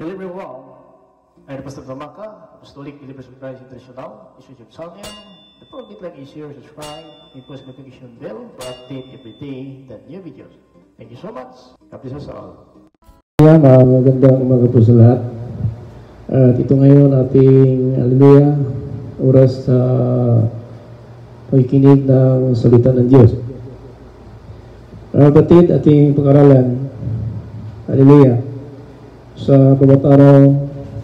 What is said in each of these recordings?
Hello everyone, I'm Pastor Tamaka, Apostolic Believers of Christ International, this is your channel. The program like is share, subscribe, and post notification bell for update every day the new videos. Thank you so much. God bless us all. Magandang umaga po sa lahat. At ito ngayon ating hallelujah, oras sa pakikinig ng salita ng Diyos. Kapatid, ating pag-aralan, hallelujah, sa bawat araw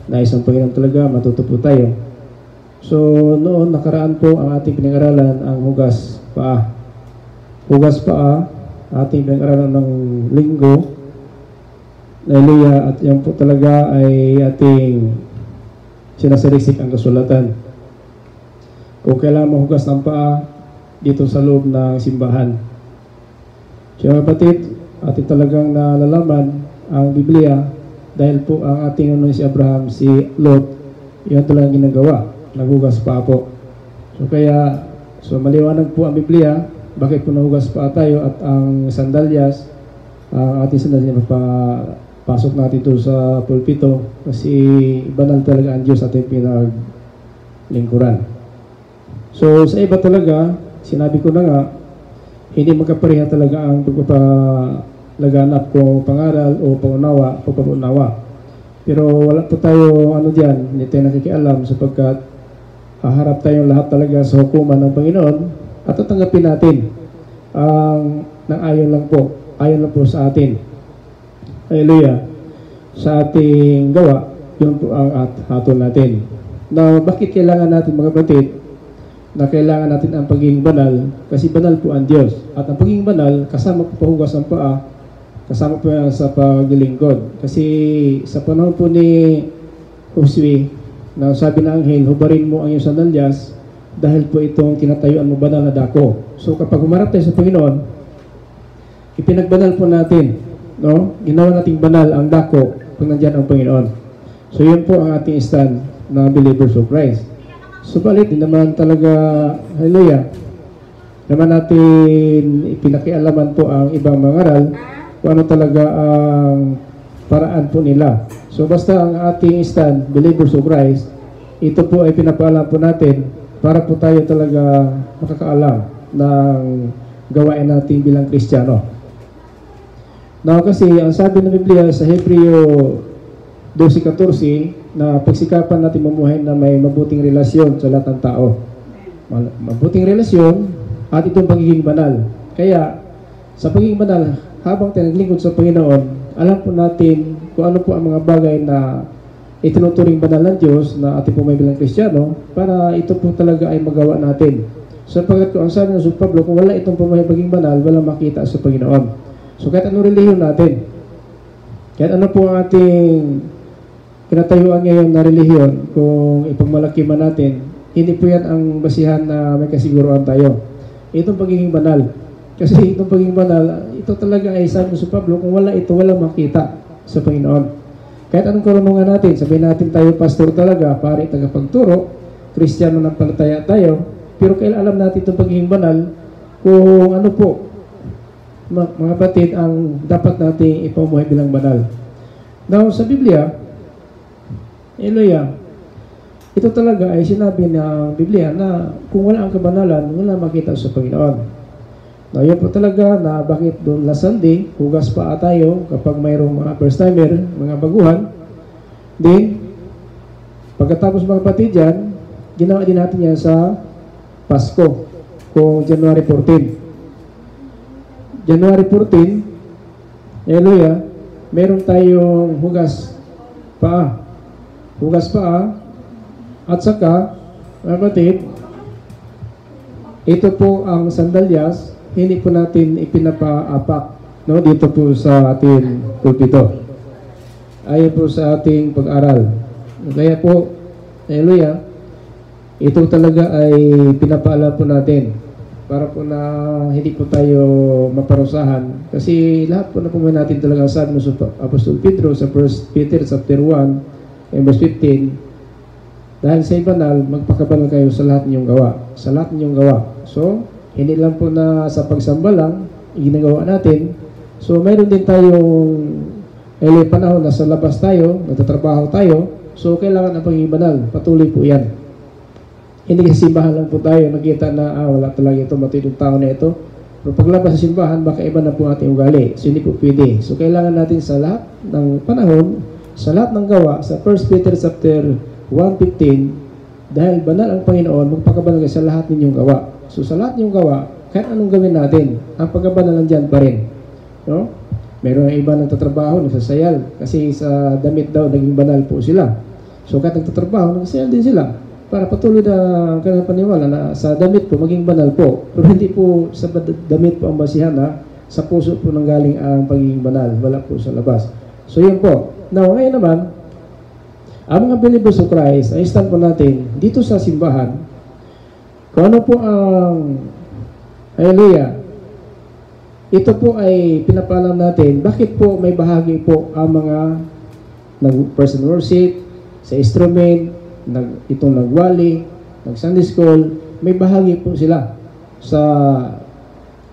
na isang Panginoon talaga, matuto po tayo. So, noon nakaraan po ang ating pinag-aralan ang hugas paa. Hugas paa, ating pinag-aralan ng linggo. Hallelujah, at yan po talaga ay ating sinasalisik ang kasulatan. Kung kailangan mahugas ng paa dito sa loob ng simbahan. So, kapatid, ating talagang nalalaman ang Biblia dahil po ang ating si Abraham, si Lot, yun talagang ginagawa, naghugas paa po. So kaya, maliwanag po ang Biblia, bakit po nahugas paa tayo at ang sandalyas, ang ating sandalyas, pasok natin ito sa pulpito kasi banal talaga ang Diyos ating pinaglingkuran. So sa iba talaga, sinabi ko na nga, hindi magkapareha talaga ang pagpapalaganap kung pangaral o pangunawa o pag-unawa. Pero wala po tayo diyan, hindi tayo nakikialam sapagkat haharap tayong lahat talaga sa hukuman ng Panginoon at tatanggapin natin ang ayon lang po sa atin. Hallelujah. Sa ating gawa, yun po ang hatol natin. Now, bakit kailangan natin mga kapatid na kailangan natin ang pagiging banal? Kasi banal po ang Diyos. At ang pagiging banal, kasama po pahugas ng paa, kasama po yan sa paglilingkod. Kasi sa panahon po ni Josue, na sabi ng anghel, hubarin mo ang iyong sandalyas dahil po itong tinatayuan mo banal na dako. So kapag humarap tayo sa Panginoon, ipinagbanal po natin, no? Ginawa nating banal ang dako pag nandiyan ang Panginoon. So yun po ang ating stand na believers of Christ. Subalit, din naman talaga, hallelujah, naman natin ipinakialaman po ang ibang mangaral kung ano talaga ang paraan po nila. So basta ang ating stand, believers of Christ, ito po ay pinapaalam po natin para po tayo talaga makakaalam ng gawain natin bilang Kristiyano. Now kasi ang sabi ng Biblia sa Hebreo 12:14 na pagsikapan natin mamuhay na may mabuting relasyon sa lahat ng tao. Mabuting relasyon at itong pagiging banal. Kaya sa pagiging banal, habang tayo naglingkod sa Panginoon, alam po natin kung ano po ang mga bagay na itinuturing banal ng Diyos na ating po may bilang Kristiyano para ito po talaga ay magawa natin. Sapagkat kung ang sabi ng Sir Pablo, kung wala itong pagiging banal, wala makita sa Panginoon. So kahit anong relihiyon natin, kahit ano po ang ating kinatayuan ngayon na relihiyon, kung ipagmalaki man natin, hindi po yan ang basihan na may kasiguruhan tayo. Itong pagiging banal. Kasi itong pagiging banal, ito talaga ay sabi ng Sir Pablo, kung wala ito, wala makita sa Panginoon. Kahit anong karunungan natin, sabihin natin tayo pastor talaga, pare, tagapagturo, Kristiyano ng palataya tayo, pero kailan alam natin itong pagiging banal, kung ano po, mga kapatid, ang dapat natin ipamuhay bilang banal. Now, sa Biblia, hallelujah, ito talaga ay sinabi ng Biblia na kung wala ang kabanalan, wala makita sa Panginoon. Now, yun po talaga na bakit doon last Sunday, hugas pa tayo kapag mayroong mga first-timer, mga baguhan. Then, pagkatapos mga kapatid dyan, ginawa din natin yan sa Pasko, kung January 14. January 14, hallelujah, meron tayong hugas paa. Hugas paa, at saka, mga kapatid, ito po ang sandalyas, hindi po natin ipinapaapak, no, dito po sa ating pulpito. Ayon po sa ating pag-aral. Kaya po, hallelujah, ito talaga ay pinapaalam po natin para po na hindi po tayo maparusahan. Kasi lahat po na po natin talaga sabi ng Apostol Pedro sa 1 Peter chapter 1 and verse 15, dahil sa banal, magpakabanal kayo sa lahat ninyong gawa. Sa lahat ninyong gawa. So, hindi lang po na sa pagsamba lang, ginagawa natin. So, mayroon din tayong panahon na sa labas tayo, nagtatrabaho tayo, so kailangan ang pagiging banal. Patuloy po yan. Hindi kasi simbahan lang po tayo, nakita na wala talaga ito, matindong tao na ito. Pero paglabas sa simbahan, baka iba na po ating ugali. So hindi po pwede. So kailangan natin sa lahat ng panahon, sa lahat ng gawa, sa 1 Peter chapter 1:15, dahil banal ang Panginoon, magpakabanal sa lahat ninyong gawa. So sa lahat ninyong gawa, kahit anong gawin natin, ang pagkabanal nandyan pa rin. No? Meron ang iba nagtatrabaho, nagsasayal, kasi sa damit daw, naging banal po sila. So kahit nagtatrabaho, nagsasayal din sila, para patuloy na ang kanilang paniwala na sa damit po, maging banal po. Pero hindi po sa damit po ang basihan na sa puso po nanggaling ang pagiging banal, wala po sa labas. So yun po. Now, ngayon naman, ang mga believers of Christ, ay stand po natin dito sa simbahan, kung ano po ang, hallelujah, ito po ay pinapalam natin, bakit po may bahagi po ang mga nag-person worship, sa instrument, itong nagwali, nag-Sunday school, may bahagi po sila sa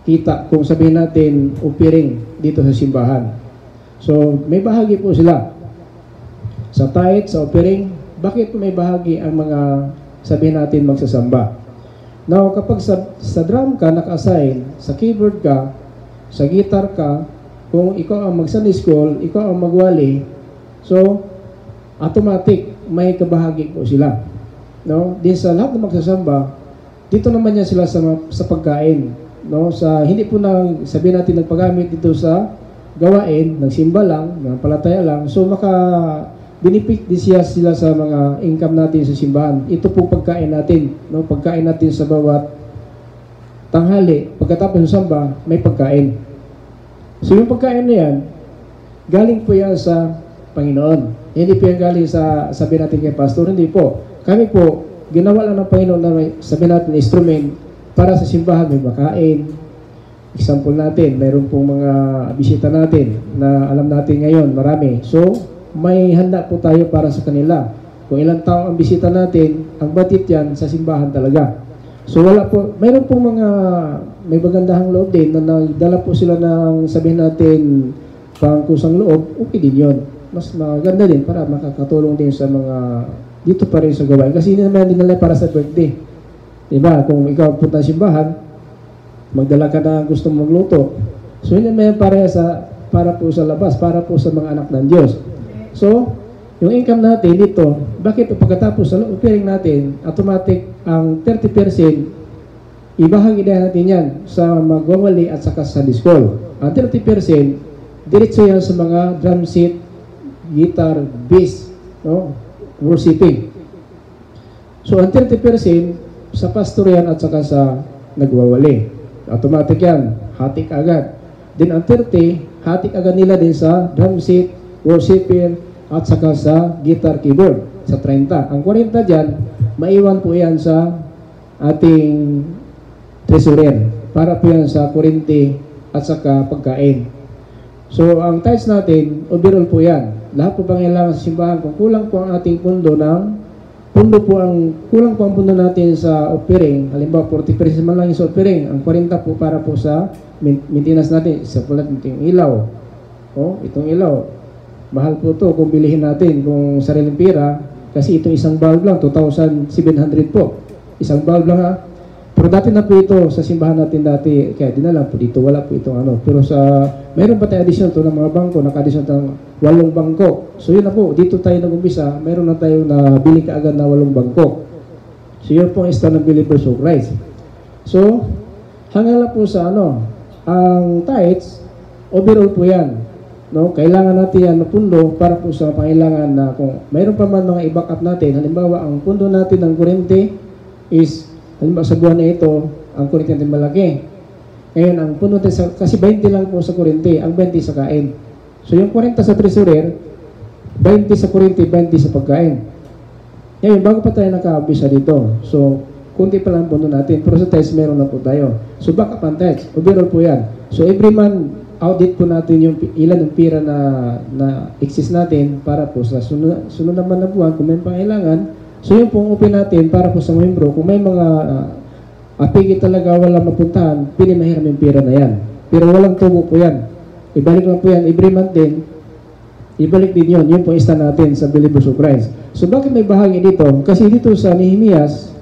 kita, kung sabihin natin, offering dito sa simbahan. So, may bahagi po sila. Sa tithe, sa offering, bakit po may bahagi ang mga, sabihin natin, magsasamba? Now, kapag sa drum ka, naka-assign, sa keyboard ka, sa guitar ka, kung ikaw ang mag-Sunday school, ikaw ang magwali, so, automatic, may kabahagi po sila. No? Din sa lahat ng magsasamba, dito naman yan sila sa pagkain. No? Sa, hindi po na, sabihin natin, nagpagamit dito sa gawain, nagsimba lang, palataya lang, so benefit din sila sa mga income natin sa simbahan. Ito po pagkain natin. No? Pagkain natin sa bawat tanghali, pagkatapos ng samba, may pagkain. So yung pagkain na yan, galing po yan sa Panginoon. Hindi po yan galing sa, sabihin natin kay pastor, hindi po. Kami po, ginawa lang ng Panginoon na may, sabihin natin, instrument para sa simbahan, may makain. Example natin, mayroon pong mga bisita natin na alam natin ngayon, marami. So, may handa po tayo para sa kanila. Kung ilang tao ang bisita natin, ang batit yan sa simbahan talaga. So, wala po, mayroon pong mga, may magandahang loob din na nagdala po sila ng, sabihin natin, pangkusang loob, okay din yun. Mas maganda din para makakatulong din sa mga dito pa rin sa gawain. Kasi hindi naman din nila para sa birthday. Diba? Kung ikaw punta sa simbahan, magdala ka na gusto mong magluto. So, hindi naman para po sa labas, para po sa mga anak ng Diyos. So, yung income natin dito, bakit pagkatapos sa offering natin, automatic ang 30%, ibahagi na natin yan sa magwawali at saka sa discall. Ang 30%, diretso yan sa mga drum set, guitar, bass, no? Worshiping. So, ang 30% sa pastor yan at saka sa nagwawali. Automatic yan. Hatik agad. Then, ang 30, hatik agad nila din sa drum set, worshiping, at saka sa guitar, keyboard. Sa 30. Ang 40 dyan, maiwan po yan sa ating treasurer. Para po yan sa kurente at saka pagkain. So, ang tithes natin, overall po yan. Lahat po pangailangan sa simbahan. Kung kulang po ang ating pundo kulang po ang pundo natin sa offering, halimbawa 40% man lang sa offering, ang 40 po para po sa maintenance natin. Isa po natin itong ilaw. Itong ilaw. Mahal po to kung bilihin natin kung sariling pera, kasi itong isang bulb lang, 2,700 po. Isang bulb lang ha. Pero dati na po ito sa simbahan natin dati, kaya dinala po dito, wala po itong ano. Pero mayroon pa tayo addition to ng mga bangko, naka-addition ng 8 bangko. So yun na po, dito tayo nag-umpisa, mayroon na tayo na bili kaagad na 8 bangko. So yun po ang stand ng believers of Christ. So, hanggang lang po sa ang tithes, overall po yan. No? Kailangan natin yan na pundo para po sa pangailangan na kung mayroon pa man mga i-back up natin, halimbawa ang pundo natin ng kurente is halimbawa sa buwan na ito, ang kurente natin malaki. Ngayon, ang puno natin, kasi 20 lang po sa kurente, ang 20 sa kain. So, yung 40 sa treasurer, 20 sa kurente, 20 sa pagkain. Ngayon, bago pa tayo naka-abisa dito. So, kunti pa lang puno natin. Pero sa test, meron na po tayo. So, back up ang test. Overall po yan. So, every month, audit po natin yung ilan ng pira na exist natin para po sa sunod naman na buwan, kung may pangailangan. So, yung pong open natin para po sa membro, kung may mga apigi talaga wala mapuntahan, pinimahiram yung pera na yan. Pero walang tubo po yan. Ibalik lang po yan every month din ibalik din yun. Yun po stand natin sa believers of Christ. So bakit may bahagi dito? Kasi dito sa Nehemias,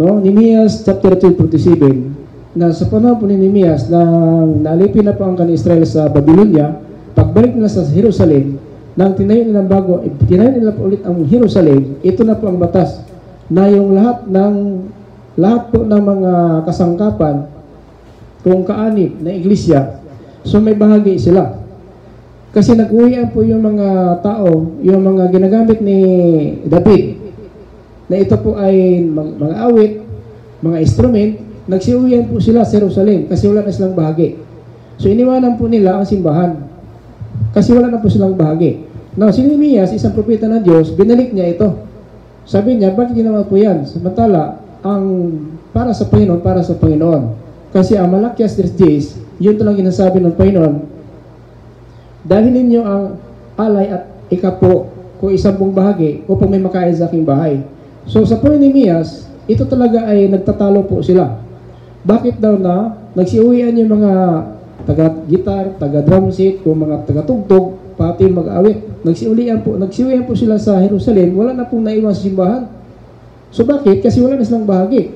no? Nehemias chapter 12:47, na sa panahon po ni Nehemias na naalipin na po ang Israel sa Babylonia, pagbalik nila sa Jerusalem, nang tinayo nila po ulit ang Jerusalem, ito na po ang batas na yung lahat po ng mga kasangkapan kung kaanib na iglesia, so may bahagi sila. Kasi nag-uwian po yung mga tao, yung mga ginagamit ni David, na ito po ay mga awit, mga instrument, nagsiuwian po sila sa Jerusalem kasi wala na silang bahagi. So iniwanan po nila ang simbahan kasi wala na po silang bahagi. Now, si Nehemias, isang propeta ng Diyos, binalik niya ito. Sabi niya, bakit ginawa po yan? Samantala, ang para sa Panginoon. Kasi ang Malakias 3:10, yun talagang ginasabi ng Panginoon, dahil ninyo ang alay at ikapo ko 10 bahagi upang may makain sa aking bahay. So sa po ni Nehemias, ito talaga ay nagtatalo po sila. Bakit daw na nagsiuwian yung mga taga-gitar, taga-drum set, kung mga taga-tugtog, pati mag-awit. Nagsiuwian po sila sa Jerusalem, wala na pong naiwan sa simbahan. So bakit? Kasi wala na silang bahagi.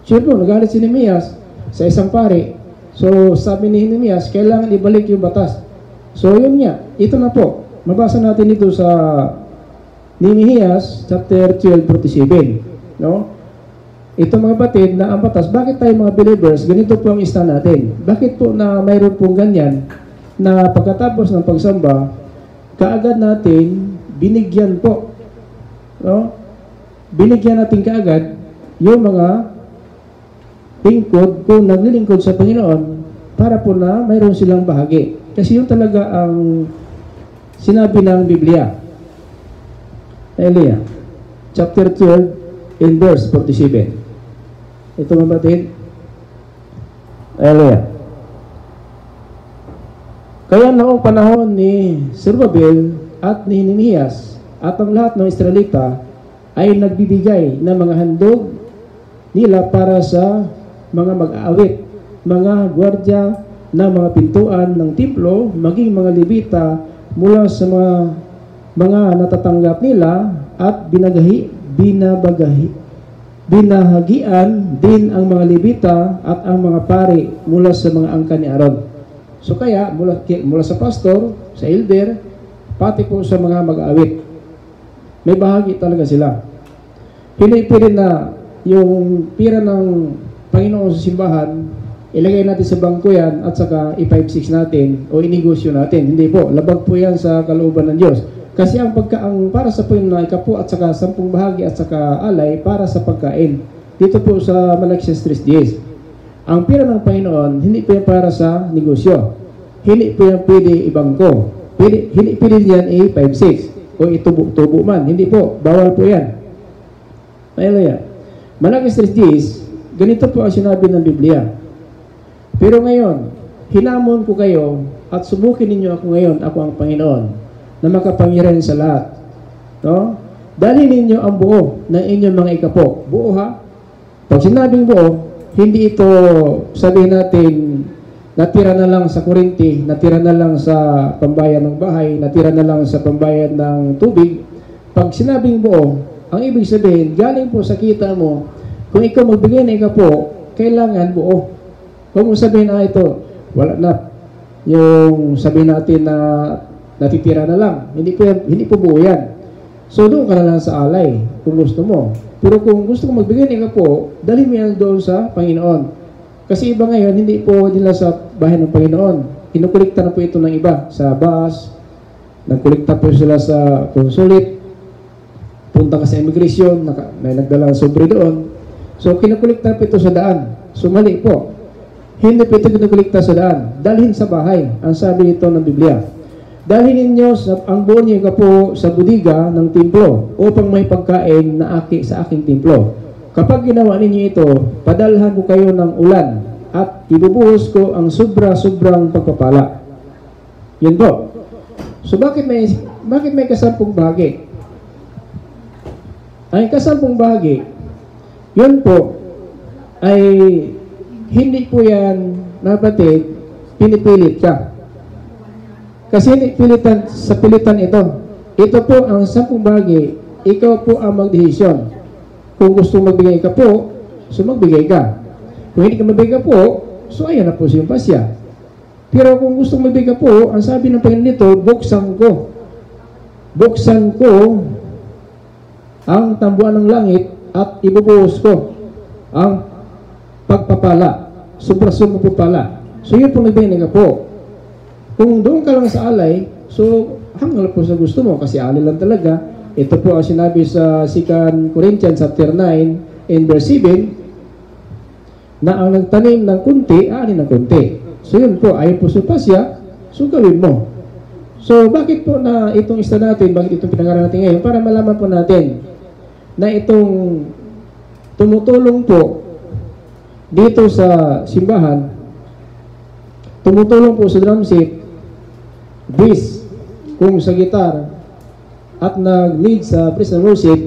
Sure po, nagalit si Nehemias sa isang pare. So sabi ni Nehemias, kailangan ibalik yung batas. So yun nga, ito na po. Mabasa natin ito sa Nehemias chapter 12:47. No? Ito mga batid na ang batas, bakit tayo mga believers, ganito po ang stand natin. Bakit po na mayroon pong ganyan na pagkatapos ng pagsamba, kaagad natin binigyan po. No? Binigyan natin kaagad yung mga lingkod kung naglilingkod sa Panginoon para po na mayroon silang bahagi. Kasi yun talaga ang sinabi ng Biblia. Elia, chapter 12, in verse 47. Ito mga batid. Elia. Kaya noong panahon ni Zerubbabel at ni Nehemias at ang lahat ng Israelita ay nagbibigay ng mga handog nila para sa mga mag-aawit, mga gwardya na mga pintuan ng templo, maging mga Levita mula sa mga natatanggap nila at binahagian din ang mga Levita at ang mga pari mula sa mga angkan ni Aaron. So kaya mula sa pastor, sa elder, pati po sa mga mag-aawit, may bahagi talaga sila. Hindi rin na yung pira ng Panginoon sa simbahan, ilagay natin sa bangko yan at saka i-5-6 natin o inegosyo natin. Hindi po, labag po yan sa kalooban ng Diyos. Kasi ang para sa Panginoon na ikapo at saka 10 bahagi at saka alay para sa pagkain. Dito po sa Malakias 3:10. Ang pira ng Panginoon, hindi po yan para sa negosyo. Hindi po yan pwede ibangko. Hindi pwede yan i-5-6 o itubo-tubo man. Hindi po, bawal po yan. Hallelujah. Malakias 3:10, ganito po ang sinabi ng Biblia. Pero ngayon, hinamon ko kayo at subukin ninyo ako ngayon, ako ang Panginoon, na makapangyarihan sa lahat. No? Dalhin ninyo ang buo ng inyong mga ikapo. Buo ha? Pag sinabing buo, hindi ito sabihin natin natira na lang sa kuryente, natira na lang sa pambayad ng bahay, natira na lang sa pambayad ng tubig. Pag sinabing buo, ang ibig sabihin, galing po sa kita mo, kung ikaw magbigay ng ikapo, kailangan buo. Kung sabihin na ito, wala na. Yung sabihin natin na natitira na lang. Hindi po buo yan. So doon ka na lang sa alay kung gusto mo. Pero kung gusto mo magbigay ng ikapo, dalhin mo yan doon sa Panginoon. Kasi iba ngayon, hindi po nila sa bahay ng Panginoon. Kinukulikta na po ito ng iba. Sa bus, nagkulikta po sila sa consulate, punta ka sa immigration, may nagdala sobre doon. So kinukulikta po ito sa daan. So mali po. Hindi po ito kinukulikta sa daan. Dalhin sa bahay. Ang sabi nito ng Biblia. Dalhin ninyo ang buo niyo po sa budiga ng templo upang may pagkain na sa aking templo. Kapag ginawa ninyo ito, padalhan ko kayo ng ulan at ibubuhos ko ang sobra-sobrang pagpapala. Yun po. So bakit may 10 bahagi? Ang 10 bahagi, yun po ay hindi po yan napatid, pinipilit ka. Kasi hindi pilitan, sa pilitan ito. Ito po ang 10 bagay, ikaw po ang magdesisyon. Kung gusto magbigay ka po, so magbigay ka. Kung hindi ka magbigay ka po, so ayan na po siyang pasya. Pero kung gusto magbigay ka po, ang sabi ng Panginoon nito, buksan ko. Buksan ko ang tambuan ng langit at ibubuhos ko ang pagpapala. Supra-sumo po pala. So yun po nagbigay ka po. Kung doon ka lang sa alay, so hanggang po sa gusto mo kasi alay lang talaga. Ito po ang sinabi sa 2 Corinthians chapter 9 and verse 7 na ang nagtanim ng kunti, aanin ng kunti. So yun po, ayaw po sa pasya, so gawin mo. So bakit po na itong isa natin, bakit itong pinag-aralan natin ngayon? Para malaman po natin na itong tumutulong po dito sa simbahan, tumutulong po sa drum set, bass, kung sa gitar, at nag-lead sa praise and worship,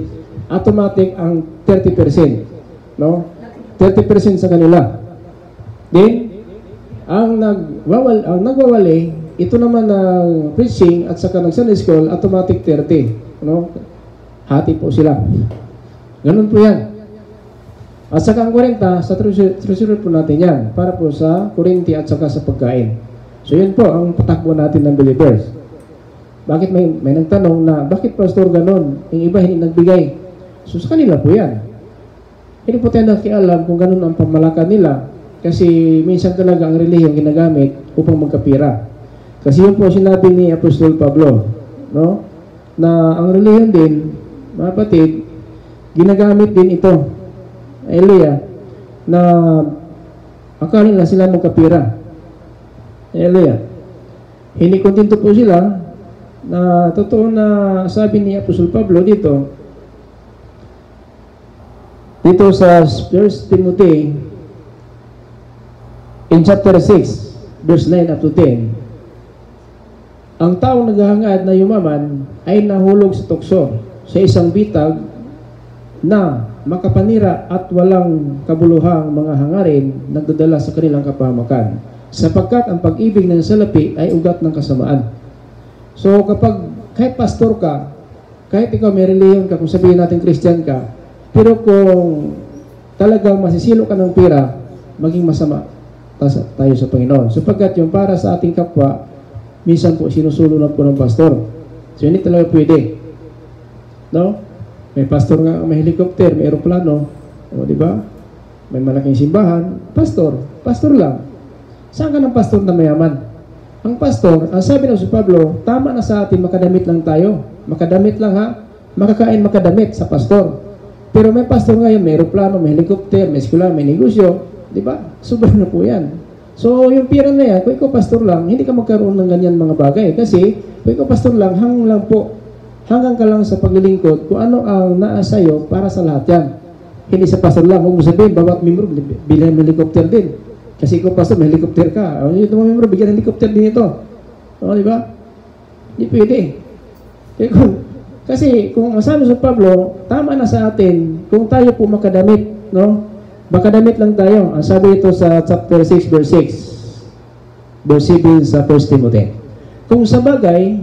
automatic ang 30%. No? 30% sa kanila. Then, ang nagwawali, ito naman ng preaching at saka ng Sunday School, automatic 30. No? Hati po sila. Ganun po yan. At saka ang 40, sa treasurer po natin yan, para po sa kurinti at saka sa pagkain. So yun po ang patakbo natin ng believers. Bakit may nagtanong na, bakit pastor ganun? Yung iba hindi nagbigay. So sa kanila po yan. Hindi po tayo nakialam kung ganun ang pamalakan nila. Kasi minsan talaga ang relihiyong ginagamit upang magkapira. Kasi yun po sinabi ni Apostol Pablo, no? Na ang relihiyon din, mga kapatid, ginagamit din ito, Elia, na akala nila sila magkapira. Elia, hindi kontento po sila na totoo na sabi ni Apostol Pablo dito sa 1 Timothy in chapter 6 verse 9 up to 10, ang taong naghahangad na yumaman ay nahulog sa tukso sa isang bitag na makapanira at walang kabuluhang mga hangarin nagdadala sa kanilang kapahamakan, sapagkat ang pag-ibig ng salapi ay ugat ng kasamaan. So kapag kahit pastor ka, kahit ikaw may reliyon ka, kung sabihin natin Christian ka, pero kung talagang masisilo ka ng pira, maging masama tayo sa Panginoon. Sapagkat yung para sa ating kapwa, minsan po sinusulo na po ng pastor. So hindi talaga pwede. No? May pastor nga, may helicopter, may aeroplano, o di ba? May malaking simbahan, pastor lang. Saan ka ng pastor na mayaman? Ang pastor, ang sabi ng si Pablo, tama na sa atin, makadamit lang tayo. Makadamit lang ha, makakain, makadamit sa pastor. Pero may pastor ngayon, may aeroplano, may helicopter, may eskwela, may negosyo, di ba? Sobrang na po yan. So, yung pira na yan, kung ikaw pastor lang, hindi ka magkaroon ng ganyan mga bagay. Kasi, kung ikaw pastor lang, hanggang ka lang sa paglilingkod, kung ano ang naasayo para sa lahat yan. Hindi sa pastor lang, huwag mo sabihin, bawat membro, bilhin ng helicopter din. Kasi ikaw pastor, may helicopter ka. O, yung mga membro, bigyan ng helicopter din ito. O, di ba? Hindi pwede. Kasi, kung masabi sa Pablo, tama na sa atin, kung tayo po makadamit, no? Makadamit lang tayo. Ang sabi ito sa chapter 6, verse 6. Verse 7 sa 1 Timothy. Kung sa bagay,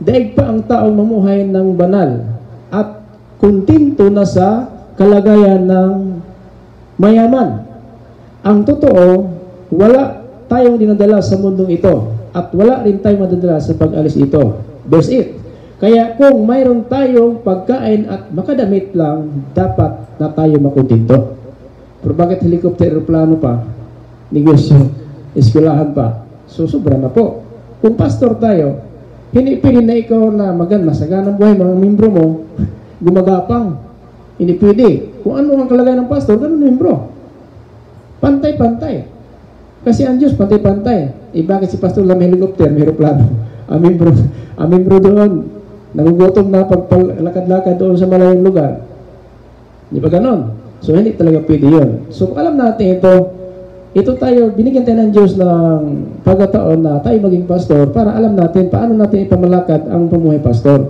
daig pa ang taong mamuhay ng banal at kontento na sa kalagayan ng mayaman. Ang totoo, wala tayong dinadala sa mundong ito at wala rin tayong madadala sa pag-alis ito. Verse 8. Kaya kung mayroon tayong pagkain at makadamit lang, dapat na tayo makontento. Pero bakit helicopter, aeroplano pa, negosyo, eskwelahan pa? So, sobra na po. Kung pastor tayo, hindi pwede na ikaw na masaganang buhay, mga membro mo, gumagapang. Hindi pwede. Kung ano ang kalagayan ng pastor, ganun membro. Pantay-pantay. Kasi ang Diyos, pantay-pantay. Bakit si pastor lang may helicopter, may aeroplano? Ang membro doon, nagugutom na pagpalakad-lakad doon sa malayong lugar. Di ba ganun? So, hindi talaga pwede yun. So, alam natin ito tayo, binigyan tayo ng Diyos ng pagkataon na tayo maging pastor para alam natin paano natin ipamalakad ang pamuhay pastor.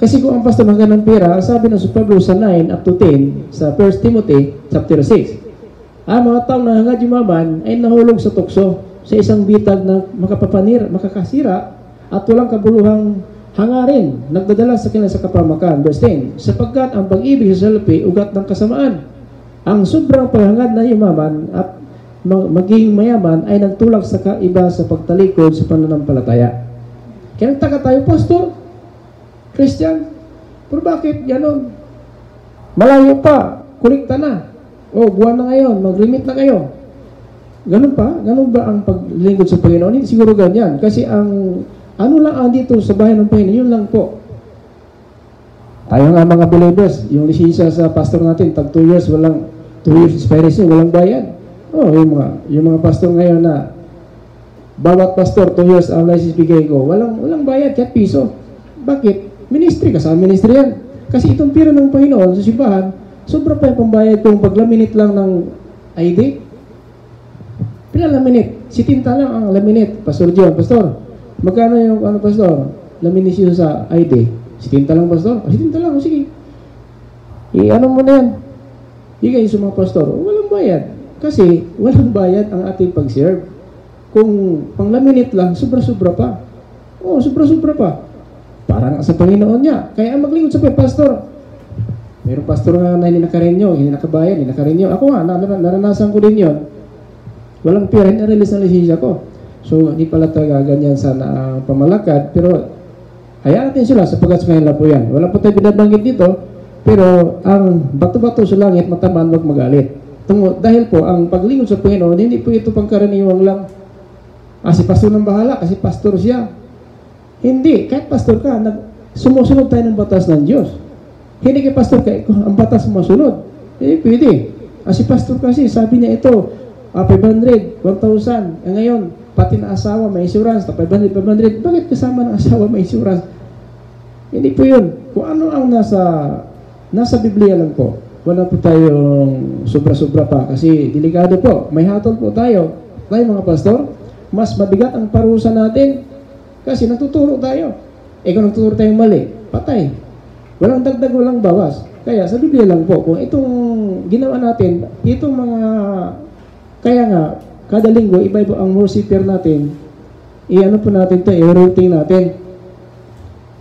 Kasi kung ang pastor hanggang ng pera, sabi ng si Pablo sa 9 up to 10 sa 1 Timothy chapter 6, ang mga taong nangangad yumaman ay nahulog sa tukso sa isang bitag na makakasira at walang kabuluhang hangarin, nagdadala sa kanila sa kapamakan. Verse 10, sapagkat ang pag-ibig sa salapi, ugat ng kasamaan. Ang sobrang paghangad na yumaman at maging mayaman ay nagtulak sa iba sa pagtalikod sa pananampalataya. Kaya nagtaka tayo, Pastor, Christian, pero bakit ganon? Malayo pa, kulikta na. O, buwan na ngayon, mag-limit na kayo. Ganun pa? Ganun ba ang paglingkod sa Panginoon? Hindi siguro ganyan. Kasi ang ano lang ang dito sa bahay ng Panginoon, yun lang po. Tayo nga mga believers, yung lisensya sa pastor natin, tag 2 years, walang 2 years expiration, walang bayad. Oh, yung mga pastor ngayon na bawat pastor 2 years ang license bigay ko, walang bayad, kahit piso. Bakit? Ministry, kasama ministry yan. Kasi itong pira ng Panginoon sa simbahan, sobra pa yung pambayad kung pag-laminate lang ng ID. Pinalaminate. Si tinta lang ang laminate. Pastor John, Pastor, magkano yung Pastor? Laminate siya sa ID. Si tinta lang, Pastor? Si tinta lang, sige. Ano mo na yan? Higay sa mga pastor. Walang bayad. Kasi walang bayad ang ating pag-serve. Kung pang-laminate lang, sobra-sobra pa. Oo, sobra-sobra pa. Parang sa Panginoon niya. Kaya ang maglingkod sa pastor. Mayroong pastor nga na hindi nakarenyo, hindi nakabayad, hindi nakarenyo. Ako nga, naranasan ko din yun. Walang pera, hindi na-release ng lisensya ko. So, hindi pala talaga ganyan sana ang pamalakad. Pero, hayaan natin sila sapagkat sa kanila po yan. Wala po tayo binabanggit dito. Pero, ang bato-bato sa langit, matamaan, wag magalit. Dahil po, ang paglingkod sa Panginoon, hindi po ito pangkaraniwang lang. Si pastor ng bahala, kasi pastor siya. Hindi, kahit pastor ka, sumusunod tayo ng batas ng Diyos. Hindi kay pastor, ang batas sumusunod. Pwede. Si pastor kasi, sabi niya ito, 500, 1,000. Ngayon, pati na asawa may insurance, 500, 500. Bakit kasama ng asawa may insurance? Hindi po yun. Kung ano ang nasa Biblia lang po. Wala po tayong sobra-sobra pa. Kasi delikado po. May hatol po tayo. Tayo mga pastor, mas mabigat ang parusa natin. Kasi natuturo tayo. Kung natuturo tayong mali, patay. Walang dagdag, walang bawas. Kaya sa Biblia lang po, kung itong ginawa natin, itong mga... Kaya nga, kada linggo, iba-iba ang worshiper natin. I-ano po natin ito, i-routing natin.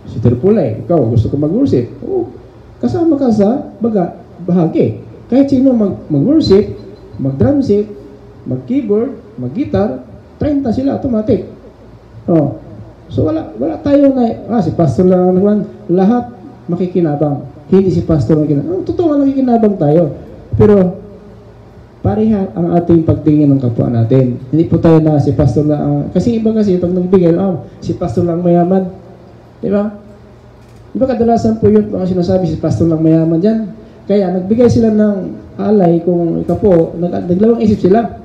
Si Terpulay, ikaw, gusto ko mag-worship. Kasama ka sa bahagi. Kahit sino mag-worship, mag-drum set, mag-keyboard, mag-guitar, 30 sila, automatic. So wala tayo na, si pastor lang naman, lahat makikinabang. Hindi si pastor makikinabang. Totoo nga nakikinabang tayo. Pero, pareha ang ating pagtingin ng kapwa natin. Hindi po tayo na si pastor lang. Kasi iba kasi, pag nagbigay, si pastor lang mayaman. Di ba? Di ba kadalasan po yun, mga sinasabi, si pastor lang mayaman dyan. Kaya nagbigay sila ng alay kung ikaw po, naglawang isip sila.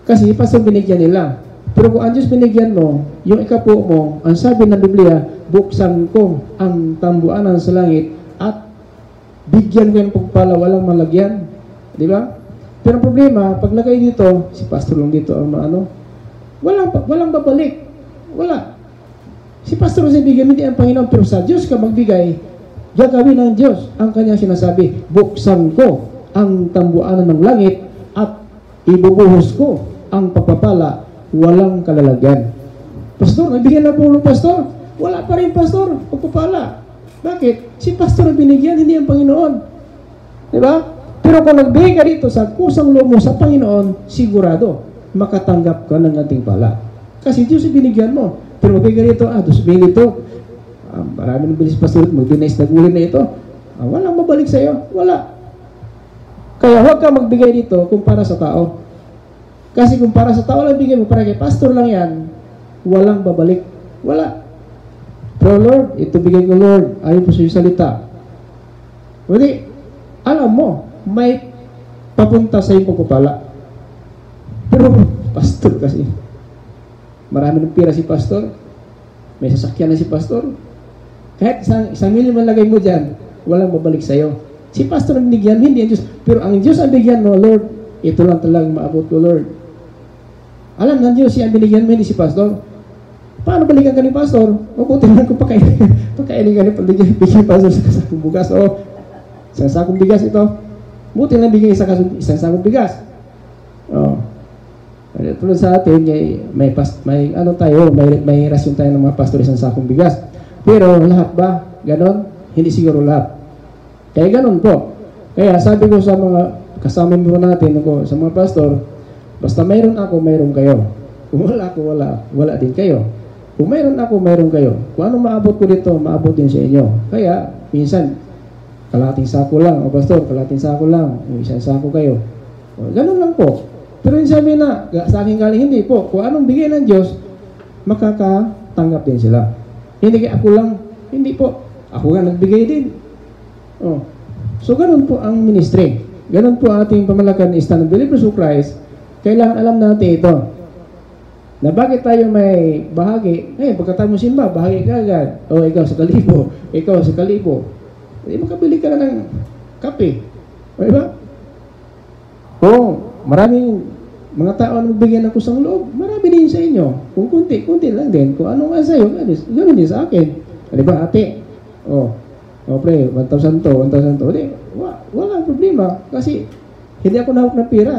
Kasi si pastor binigyan nila. Pero kung ang Diyos binigyan mo, yung ikapo mo, ang sabi ng Biblia, buksan ko ang tambuanan sa langit at bigyan ko yung pagpala, walang malagyan. Di ba? Pero ang problema, pag lagay dito, si pastor lang dito ang walang babalik. Wala. Si pastor kasi bigyan, hindi ang Panginoon, pero sa Diyos ka magbigay, gagawin ng Diyos ang kanyang sinasabi, buksan ko ang tambuanan ng langit at ibubuhos ko ang pagpapala, walang kalalagyan. Pastor, nabigyan na po ng pastor. Wala pa rin pastor, pagpapala. Bakit? Si pastor ang binigyan, hindi ang Panginoon. Diba? Pero kung nagbigay ka dito sa kusang loob mo sa Panginoon, sigurado, makatanggap ka ng ating pala. Kasi Diyos ang binigyan mo. Pero magbigay ka dito, sabihin dito, marami ng bilis pastor, mag-denies na gulin na ito. Walang mabalik sa iyo. Wala. Kaya huwag ka magbigay dito kung para sa tao. Kasi kung para sa tao lang bigay mo, para kay pastor lang yan, walang babalik. Wala. Pero Lord, ito bigay ko Lord, ayon po sa iyong salita. Hindi, alam mo, may papunta sa iyong pagpapala. Pero pastor kasi, marami ng pira si pastor, may sasakyan na si pastor, kahit isang milyon man lagay mo dyan, walang babalik sa iyo. Si pastor ang binigyan, hindi ang Diyos. Pero ang Diyos ang bigyan mo, Lord, ito lang talagang maabot ko, Lord. Alam ng Diyos siya ang binigyan mo, hindi si pastor. Paano balikan ka ni pastor? Mabuti naman kung pakainin ka ni bigyan pastor sa sakong bugas. Isang sakong bigas ito. Buti lang bigyan isang sakong bigas. Tulad sa atin, may ano tayo, may rasyon tayo ng mga pastor isang sakong bigas. Pero lahat ba? Ganon? Hindi siguro lahat. Kaya ganon po. Kaya sabi ko sa mga kasama mo natin, ako, sa mga pastor, basta mayroon ako, mayroon kayo. Kung wala ako, wala din kayo. Kung mayroon ako, mayroon kayo. Kung anong maabot ko dito, maabot din sa inyo. Kaya, minsan, kalating sako lang. O pastor, kalating sako lang. Isang sako kayo. O, ganun lang po. Pero yung sabi na, sa akin galing, hindi po. Kung anong bigay ng Diyos, makakatanggap din sila. Hindi ako lang, hindi po. Ako nga nagbigay din. Oh. So, ganun po ang ministry. Ganun po ating pamalakan ni Stand of Believers of Christ. Kailangan alam natin ito. Na bakit tayo may bahagi? Pagkatapos mo simba, bahagi ka agad. O, ikaw sa kalibo. Ikaw sa kalibo. Makabili ka na ng kape. O, diba? Kung maraming mga tao na magbigyan ng kusang loob, marami din sa inyo. Kung kunti lang din. Kung ano nga sa'yo, gano'n din sa akin. Di ba, ate? Pre, 1,000 to. Wala problema. Kasi, hindi ako nahawak ng pira.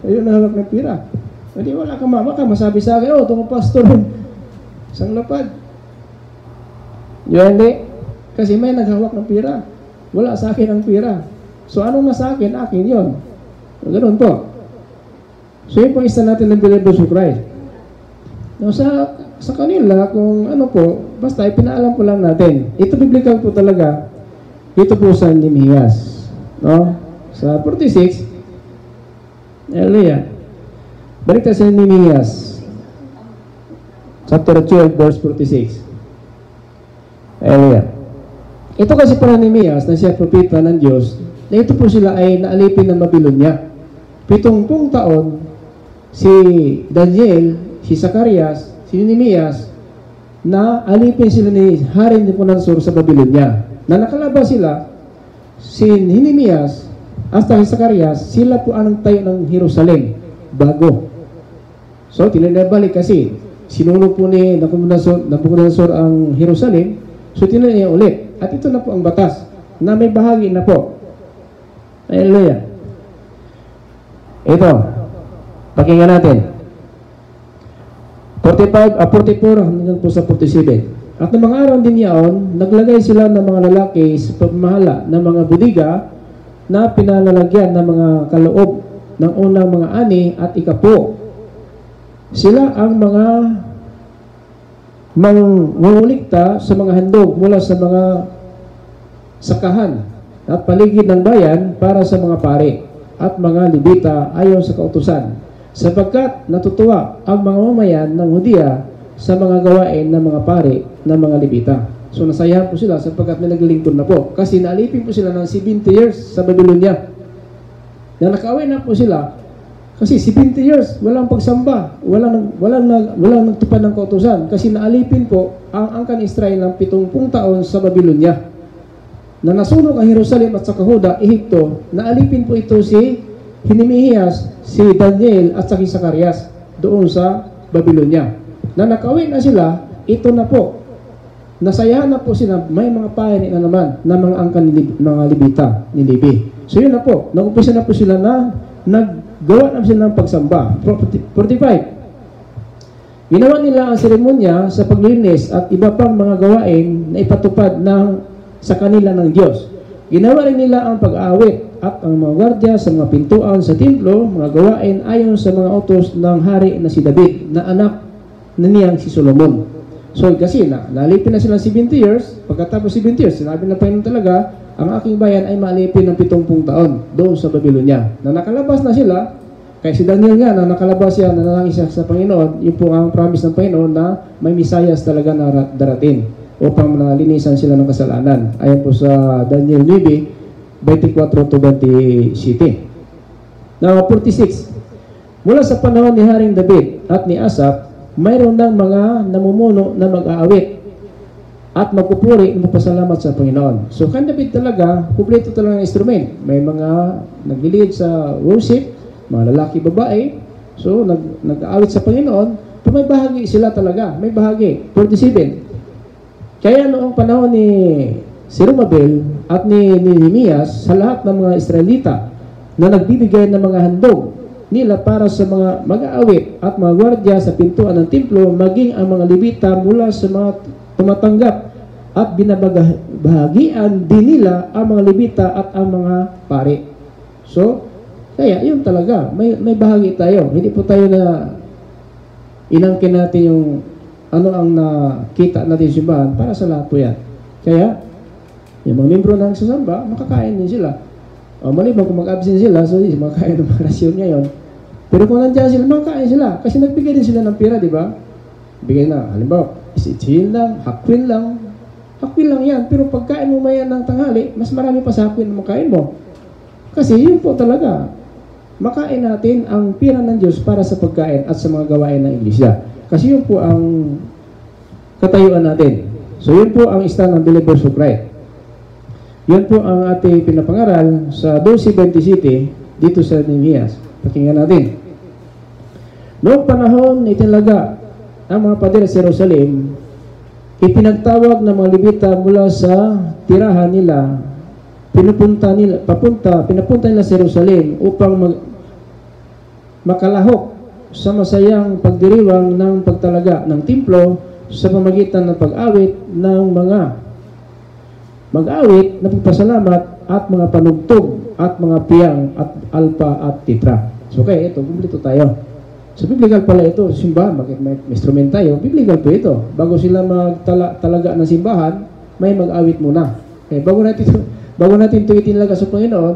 Ayun, nahawak ng pira. Hindi, wala ka mama ka. Masabi sa akin, itong pastor, isang lapad. Yun, hindi. Kasi may naghawak ng pira. Wala sa akin ang pira. So, anong nasa akin? Akin yun. Ganoon po. So, yun po isa natin ng Believers of Christ. Now, sa kanila, kung ano po, basta ipinaalam ko lang natin. Ito biblical po talaga. Ito po sa Nehemias. No? Sa 46, Hallelujah. Balik tayo sa Nehemias. Chapter 12, verse 46. Hallelujah. Ito kasi para Nehemias, na siya propeta ng Diyos, na ito po sila ay naalipin ng Babylonia. 70 taon, si Daniel, si Zacarias, si Nehemias, na alipin sila ni Hari Nebuchadnezzar sa Babylonia. Na nakalabas sila, si Nehemias, hasta si Zacarias, sila po ang tayo ng Jerusalem, bago. So, tinanabalik kasi, sinunog po ni Nebuchadnezzar ang Jerusalem, so tinanay niya ulit. At ito na po ang batas, na may bahagi na po. Hallelujah. Ito, pakinggan natin. 44 hanggang po sa 47. At ng mga araw din yaon, naglagay sila ng mga lalaki sa pamamahala ng mga budiga na pinalalagyan ng mga kaloob ng unang mga ani at ikapo. Sila ang mga mangungulikta sa mga handog mula sa mga sakahan at paligid ng bayan para sa mga pari at mga Levita ayon sa kautusan, sapagkat natutuwa ang mga mamayan ng Hudiya sa mga gawain ng mga pari ng mga Levita. So nasayahan po sila sapagkat may naglilingkod na po. Kasi naalipin po sila ng 70 years sa Babylonia. Na nakawin na po sila kasi 70 years, walang pagsamba, walang nagtupad ng kautusan. Kasi naalipin po ang angkan Israel ng 70 taon sa Babylonia. Na nasunog ang Jerusalem at sa Huda, Ehipto, naalipin po ito si Nehemias, si Daniel at si Zacarias doon sa Babylonia. Na nakawin na sila, ito na po. Nasayahan na po sila, may mga payani na naman na mga angkan mga Levita, ni Levi. So yun na po, nag-umpisa na po sila na naggawa na sila ng pagsamba. 45. Ginawa nila ang seremonya sa paglinis at iba pang mga gawain na ipatupad sa kanila ng Diyos. Ginawa rin nila ang pag-aawit at ang mga gwardya sa mga pintuan sa templo, mga gawain ayon sa mga utos ng hari na si David, na anak na niyang si Solomon. So kasi nalipin na sila 70 years, pagkatapos 70 years, sinabi na Panginoon talaga, ang aking bayan ay maalipin ng 70 taon doon sa Babylonia. Na nakalabas na sila, kaya si Daniel nga, na nakalabas siya, nanalangin siya sa Panginoon, yun po ang promise ng Panginoon na may Misayas talaga na darating upang nalinisan sila ng kasalanan. Ayon po sa Daniel 9, 24 to 27. Now, 46. Mula sa panahon ni Haring David at ni Asaph, mayroon ng mga namumuno na mag-aawit at magpupuri ng pasalamat sa Panginoon. So, kan David talaga, kumpleto talaga ng instrument. May mga nag-lead sa worship, mga lalaki, babae. So, nag-aawit sa Panginoon. Pero may bahagi sila talaga. May bahagi. 47. Kaya noong panahon ni Zerubbabel at ni Nehemias, sa lahat ng mga Israelita na nagbibigay ng mga handog nila para sa mga mag-aawit at mga gwardya sa pintuan ng templo, maging ang mga Levita mula sa mga tumatanggap at binabahagian din nila ang mga Levita at ang mga pari. So, kaya yun talaga, may bahagi tayo. Hindi po tayo na inangkin natin yung ano ang nakita natin sa simbahan, para sa lahat po yan. Kaya, yung mga membro ng sasamba, makakain din sila. O maliban kung mag-absent sila, so makakain ng mga rasyon ngayon. Pero kung nandiyan sila, makakain sila. Kasi nagbigay din sila ng pera, di ba? Bigay na, halimbawa, isitsin lang, hakwin lang. Hakwin lang yan. Pero pagkain mo mayan ng tanghali, mas marami pa sa hakwin na makain mo. Kasi yun po talaga. Makain natin ang pira ng Diyos para sa pagkain at sa mga gawain ng Iglesia. Kasi yun po ang katayuan natin. So yun po ang stand ng Believers of Christ. Yun po ang ating pinapangaral sa 12:27 dito sa Nehemias. Pakinggan natin. Noong panahon itinalaga ang mga pader sa Jerusalem, ipinagtawag ng mga Levita mula sa tirahan nila, pinapunta nila sa Jerusalem upang makalahok sa masayang pagdiriwang ng pagtalaga ng templo sa pamamagitan ng pag-awit ng mga mag-awit na pagpasalamat at mga panugtog at mga piyang at alpa at titra. So kaya ito, kumplito tayo. So biblical pala ito, simbahan, bakit may instrument tayo? Biblical po ito. Bago sila magtalaga ng simbahan, may mag-awit muna. Okay, bago natin ito itinalaga sa Panginoon,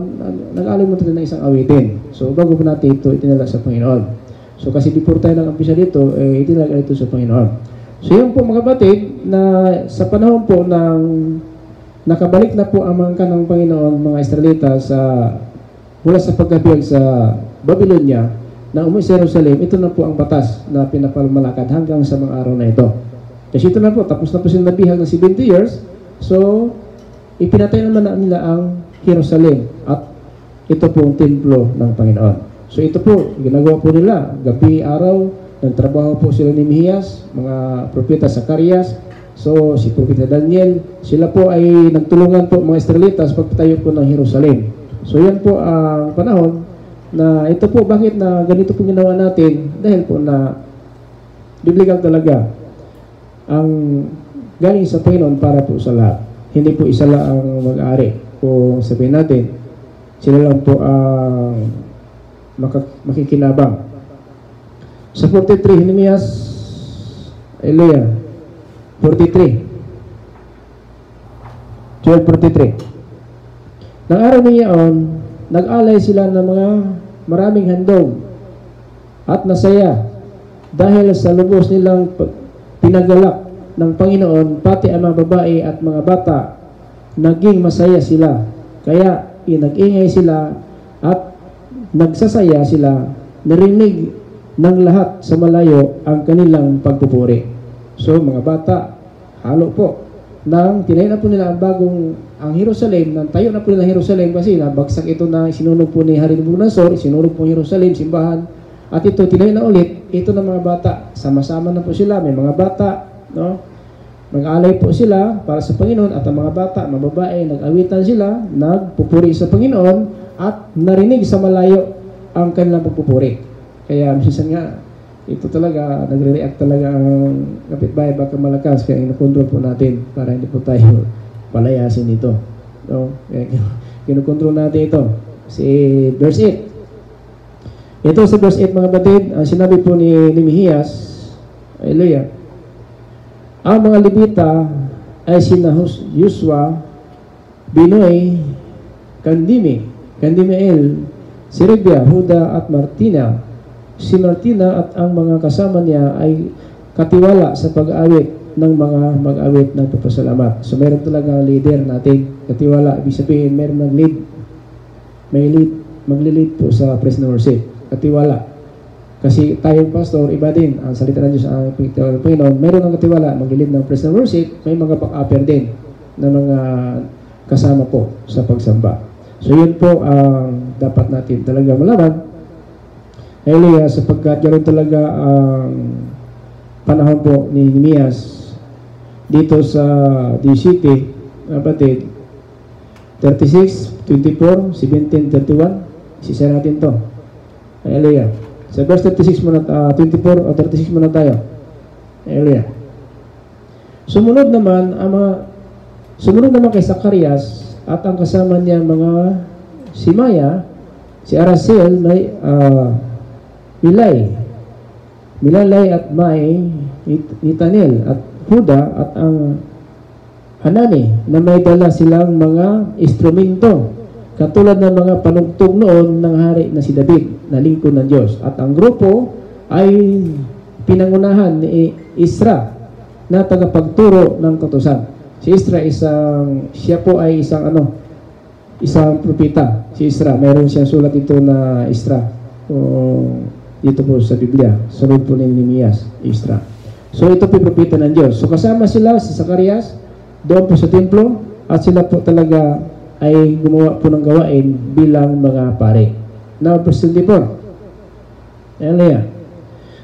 nag-alay mo tayo ng isang awitin. So bago po natin ito itinalaga sa Panginoon. So kasi before tayo nag-umpisa dito, itinalaga ito sa Panginoon. So yun po mga kapatid, na sa panahon po ng nakabalik na po ang mga kanang Panginoon, mga Israelita mula sa pagkabiyag sa Babylonia, na umuwi sa Jerusalem, ito na po ang batas na pinapamalakad hanggang sa mga araw na ito. Kasi ito na po, tapos na po sila nabihag ng 70 years, so ipinatay naman na nila ang Jerusalem at ito po ang templo ng Panginoon. So ito po, ginagawa po nila, gabi, araw, nagtrabaho po sila ni Nehemias, mga propeta Zacarias, so si propeta Daniel, sila po ay nagtulungan po mga Israelitas pagpatayo po ng Jerusalem. So yan po ang panahon na ito po, bakit na ganito po ginawa natin? Dahil po na biblical talaga ang galing sa Panginoon para po sa lahat. Hindi po isa lang ang mag-ari. Kung sabihin natin, sila lang po ang makikinabang. Sa 43, Nehemias, Hallelujah, 43. 12:43. Nang araw niyaon, nag-alay sila ng mga maraming handog at nasaya dahil sa lubos nilang pinagalak ng Panginoon, pati ang mga babae at mga bata, naging masaya sila. Kaya nag-ingay sila at nagsasaya sila, narinig ng lahat sa malayo ang kanilang pagpupuri. So mga bata, halo po, nang tinayo na po nila ang Jerusalem, nang tayo na po nila Jerusalem kasi nabagsak ito na sinunog po ni Hari Nabucodonosor, sinunog po Jerusalem, simbahan, at ito tinayo na ulit, ito na mga bata, sama-sama na po sila, may mga bata, no? Mag-alay po sila para sa Panginoon at ang mga bata, mga babae, nag-awitan sila, nagpupuri sa Panginoon at narinig sa malayo ang kanilang pagpupuri. Kaya minsan nga, ito talaga, nagre-react talaga ang kapitbahay baka malakas, kaya inokontrol po natin para hindi po tayo palayasin ito. No? Kaya kinokontrol natin ito. Si verse 8. Ito sa verse 8 mga batid, ang sinabi po ni Nehemias, hallelujah, ang mga Levita ay sina Yusua, Binoy, Kandimiel, Serebia, Huda at Martina. Si Martina at ang mga kasama niya ay katiwala sa pag-awit ng mga mag-awit ng pagpasalamat. So meron talaga leader natin, katiwala. Ibig sabihin, meron mag-lead. May lead, magli-lead po sa praise and worship. Katiwala. Kasi tayong pastor, iba din. Ang salita ng Diyos ang Panginoon, meron ng katiwala, mag-lead ng praise and worship, may mga back-upper din na mga kasama po sa pagsamba. So yun po ang dapat natin talaga malaman. Hallelujah, sapagkat ganoon talaga ang panahon po ni Nehemias dito sa 17, kapatid, 36, 24, 17, 31. Isisa natin to. Hallelujah. Sa verse 36 muna, 24 o 36 muna tayo. Hallelujah. Sumunod naman kay Zacarias at ang kasama niya mga si Maya, si Aracel, Milalay at Mai, Netanel at Huda at ang Hanani na may dala silang mga instrumento katulad ng mga panugtog noon ng hari na si David na lingkod ng Diyos. At ang grupo ay pinangunahan ni Isra na tagapagturo ng kautusan. Si Isra siya po ay isang propeta. Si Isra, mayroon siyang sulat ito na Isra. Dito po sa Biblia, sunod po ni Nehemias, Isra. So ito po propeta ng Diyos. So kasama sila si Zacarias doon po sa templo at sila po talaga ay gumawa po ng gawain bilang mga pare. Now, verse 24. Hallelujah.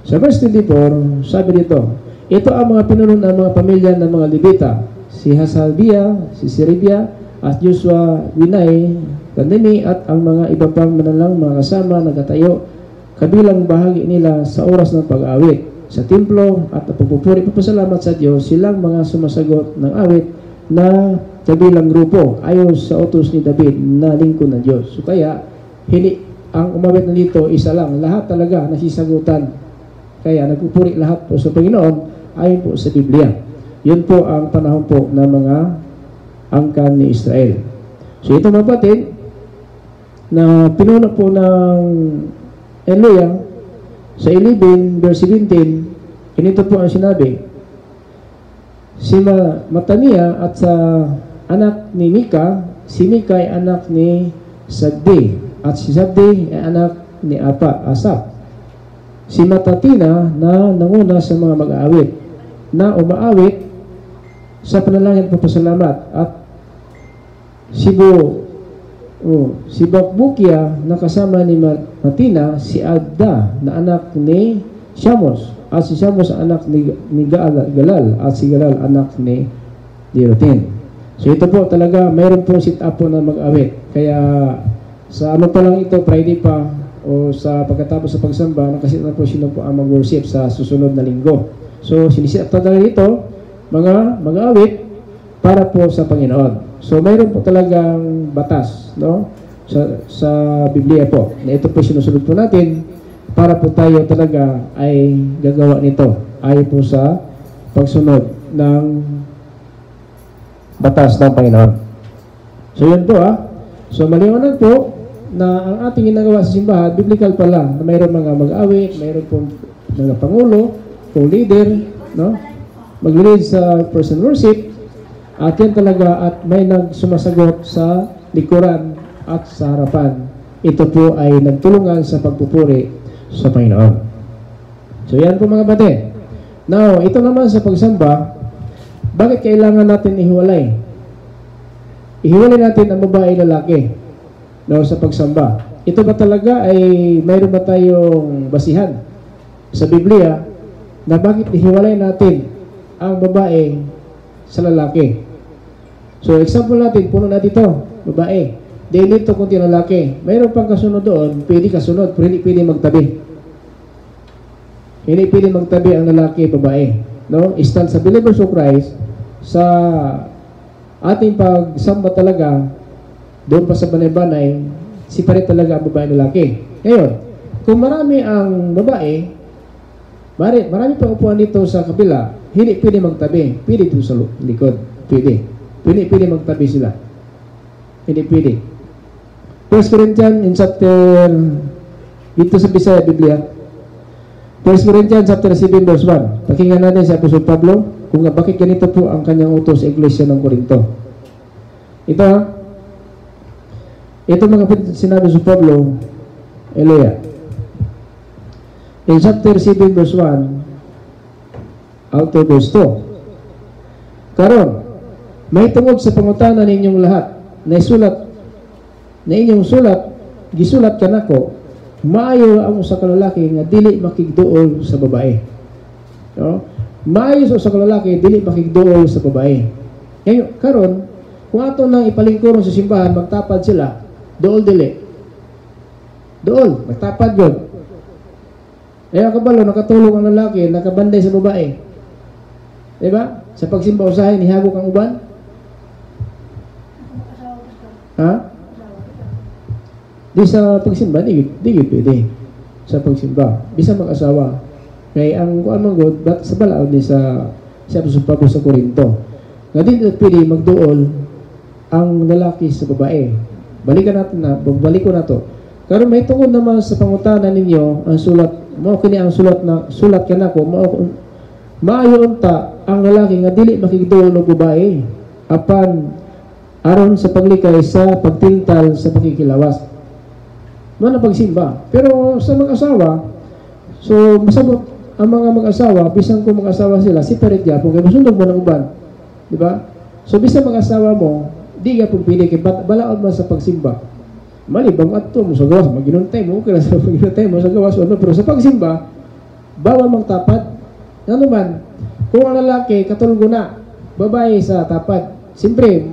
Sa verse 24, sabi dito, ito ang mga pinuno ng mga pamilya ng mga Levita, si Hasalbia, si Seribia, at Joshua, Winay, Tandemi, at ang mga iba pang manalang mga kasama nagkatayo, kabilang bahagi nila sa oras ng pag-awit sa templo at pagpupuri papasalamat sa Diyos, silang mga sumasagot ng awit na kabilang grupo ayon sa utos ni David na lingkod ng Diyos. So kaya, ang umawit na dito, isa lang. Lahat talaga nasisagutan. Kaya nagpupuri lahat po sa Panginoon ayon po sa Biblia. Yun po ang panahon po ng mga angkan ni Israel. So ito mga kapatid, na pinuno po ng Elia sa 11 verse 17, ganito po ang sinabi, si Matania at sa anak ni Mika, si Mika ay anak ni Zabdi, at si Zabdi ay anak ni Asap. Si Matatina na nanguna sa mga mag-aawit, na umaawit sa panalangin at papasalamat, at si Bakbukia na kasama ni Matina, si Adda na anak ni Shamos, at si Shamos anak ni Galal, at si Galal anak ni Dirotin. So ito po talaga, mayroon pong sit-up po na mag-awit. Kaya sa pa lang ito, Friday pa, o sa pagkatapos sa pagsamba, nakasit na po sila po ang mag-worship sa susunod na linggo. So sinisit up talaga ito, mga mag-awit para po sa Panginoon. So mayroon po talagang batas, no? Sa Biblia po, na ito po sinusunod po natin para po tayo talaga ay gagawa nito ayon po sa pagsunod ng batas ng Panginoon. So yun po So maliwanag po na ang ating ginagawa sa simbahan, biblical pa lang, na mayroon mga mag-awit, mayroon po mga pangulo, po leader, no? Mag-lead sa person worship, at yan talaga, at may nagsumasagot sa likuran at sa harapan. Ito po ay nagtulungan sa pagpupuri sa Panginoon. So yan po mga kapatid. Now, ito naman sa pagsamba, bakit kailangan natin ihiwalay? Ihiwalay natin ang babae at lalaki, no, sa pagsamba. Ito ba talaga ay mayroon ba tayong basihan sa Biblia na bakit ihiwalay natin ang babae sa lalaki? So example natin, puno natin ito, babae. Daily ito kunti lalaki. Mayroon pang kasunod doon, pwede kasunod, pero hindi pwede magtabi. Hindi pwede magtabi ang lalaki, babae. No? Stand sa believers of Christ, sa ating pagsamba talaga, doon pa sa banay-banay, separate talaga ang babae at lalaki. Ngayon, kung marami ang babae, marami pang upuan dito sa kabila, hindi pwede magtabi. Pwede dito sa likod. Pwede magtabi sila. Hindi pwede. 1 Corinthians in chapter, dito sa Bisaya, Biblia, 1 Corinthians chapter 7 verse 1. Pakinggan natin si Apostol Pablo kung bakit ganito po ang kanyang utos sa Iglesia ng Corinto. Ito mga sinabi sa Pablo, Elia. In chapter 7 verse 1, out to verse 2. Karon, may tungod sa pangutana ninyong lahat, na inyong gisulat kanako, maayo ang usa ka lalaki nga dili makigduol sa babae. No? Maayo sa usa ka lalaki dili makigduol sa babae. Ngayon, karon, kung ato nang ipalingkuron sa simbahan, magtapad sila, dool dili. Dool, magtapad yun. Eh, kabalo, nakatulong ang lalaki, nakabanday sa babae. Diba? Sa pagsimba usahay, nihagok ang uban. Ha? Di sa pagsimba, di pwede. Sa pagsimba. Bisa mag-asawa. Kaya ang kuan man god, sa balaod ni sa Pablo sa Corinto. Nga di pwede magduol ang lalaki sa babae. Balik ko na to. Karon may tungod naman sa pangutanan ninyo ang sulat mo kini ang sulat kanako maayo unta ang lalaki nga dili makigduol og babae apan aron sa paglikay sa pagtintal sa pakikilawas. Mao na pagsimba. Pero sa mag-asawa, so masabot ang mga mag-asawa, bisan kung mag-asawa sila, separate gyapon kay masunog mo ng uban. Di ba? So bisan mag-asawa mo, di gyapon pili kay balaod man sa pagsimba. Mali bang adto mo sa gawas, maginuntay mo kaya sa maginuntay mo sa gawas ano, pero sa pagsimba bawal magtapad. Ano man, kung ang lalaki katulgo na, babae sa tapad. Siyempre,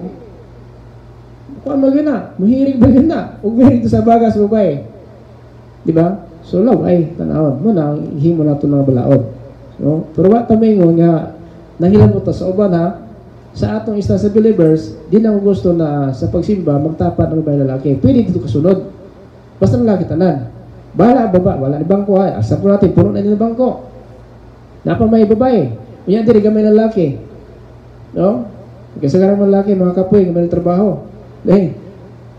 kung magana, muhirig ba na? Huwag mo rito sa bagas babae. Di ba? So, law ay tanawon mo na, himo na ito ng balaod. So, pero what tamingon nga, nahilan mo ito sa uban ha, sa atong isa sa believers, di na gusto na sa pagsimba, magtapat ng babae lalaki. Pwede dito kasunod. Basta lalaki tanan. Bahala baba, wala ni bangko ha. Asap po natin, puno na ni bangko. Napa may babae. Unya diri gamay lalaki. No? Kasi karang lalaki, mga kapoy, gamay ng trabaho. Eh,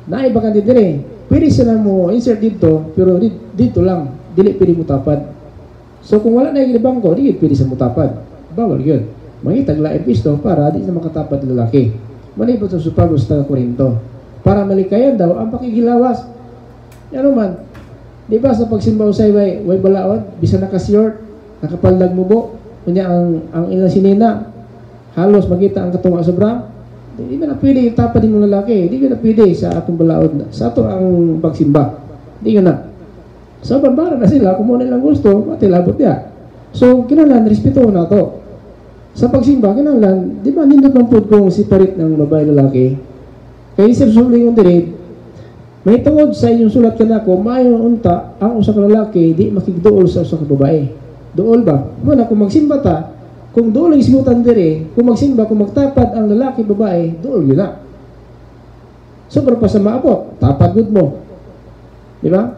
naibakan din dire. Pwede sila mo insert dito, pero dito lang, dili pwede mo tapad. So kung wala na yung bangko, di pwede sa mo tapad. Bawal yun. Mangitag laing pisto para di na makatapat lalaki. Malibot sa Pablo sa Corinto. Para malikayan daw ang pakikilawas. Ano man, di ba sa pagsimba usay way balaod, bisa nakasiort, nakapaldag mubo, kunya ang ilang sinina, halos makita ang katunga sobra. Di ba na pwede tapad din ng lalaki? Di ba na pwede sa atong balaod na, sa ato ang pagsimba? Di na. So bambara na sila, kung muna nilang gusto, matilabot niya. So kinalan, respeto na to. Sa pagsimba, kinalan, di ba nindot ng po kung separate ng babae lalaki? Kaya isip suling kong dirid, may tungod sa inyong sulat ka na ko, maayong unta, ang usa ka lalaki, di makigdool sa usa ka babae. Dool ba? Muna, kung magsimba ta, kung dool ang isimutan dire, kung magsimba, kung magtapat ang lalaki, babae, dool yun na. So, para pa sa maapot, tapad good mo. Di ba?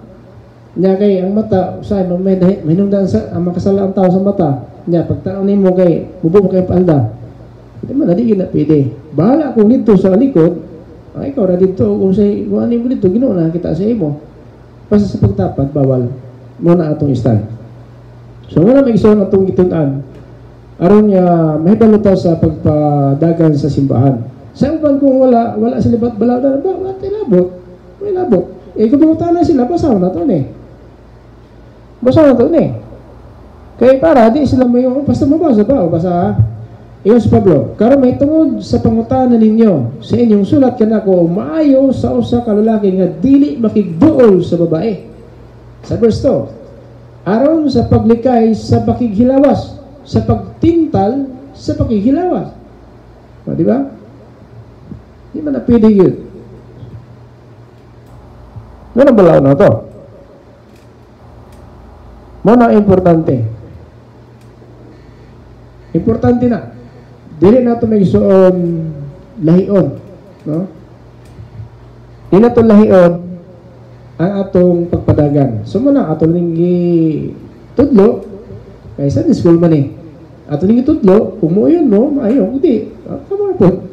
Nya kay ang mata, saan, may nungdan sa, ang makasala ang tao sa mata, nya, pagtanaw ni mo kay, bubo mo kay palda. Di ba, di na pwede. Bahala kung dito sa likod, ay ikaw na dito, kung say, kung ano mo dito, ginoon na kita sa imo. Basta sa pagtapat, bawal. Muna atong stand. So, muna may gusto na itong itunan. Aron niya, may balutaw sa pagpadagan sa simbahan. Sa uban kung wala sila balawdan, wala labot. May labot. Eh, kung pagkutanan sila, basaw na ito eh. Basaw na ito eh. Kaya para, di sila may basta mabasa ba? O basa, iyon si Pablo, karon may tungod sa pangutanan ninyo, sa inyong sulat kanako, maayo sa usa ka lalaki nga dili makigduol sa babae. Sa verse 2, aron sa paglikay sa pakighilawas, sa pagtintal sa pakighilawas. O, di ba? Di man na pwede yun. Ano balaw na ito? Muna importante. Importante na. Dili na ito may suon lahion. No? Dili na ito lahion ang atong pagpadagan. So muna, atong linggi tudlo, kaya sa school man eh. Atong linggi tudlo, kung mo yun mo, maayo, hindi. Kamar po.